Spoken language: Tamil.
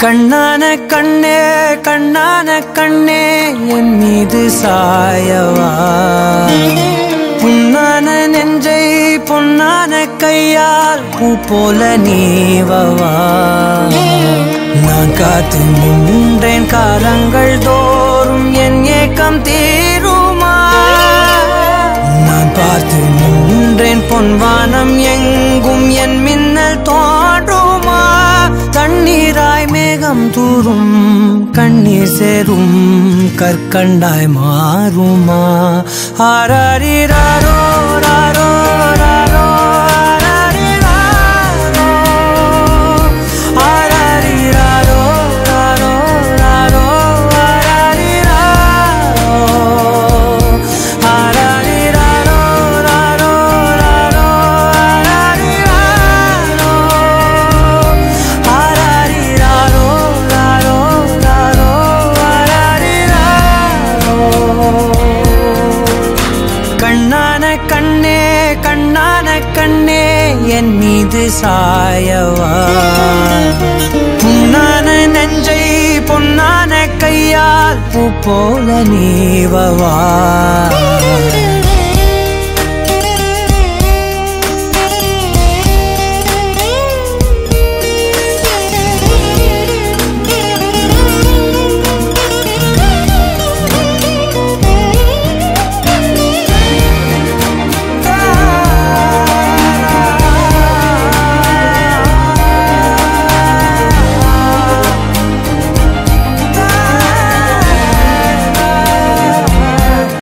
கண்ணான கண்ணே கண்ணான கண்ணே என் மீது சாயவா புண்ணான நெஞ்சை பொன்னான கையால் பூ போல நீவவா நான் காத்து நின்றேன் காலங்கள் தோறும் என் ஏக்கம் தீருமா நான் பார்த்து நின்றேன் பொன்வானம் எங்கும் என் மின்னல் தோன்றுமா தண்ணீராய் மேகம் தூரும் கண்ணீர் சேரும் கற்கண்டாய் மாறுமா ஆராரிராரோ ராரோ ராரோ ஆராரிராரோ ராரோ ராரோ ஆராரிராரோ ராரோ ராரோ ஆராரிராரோ ராரோ ராரோ கண்ணான கண்ணே கண்ணான கண்ணே என் மீது சாயவா புண்ணான நெஞ்சை பொன்னான கையால் பூ போல நீவவா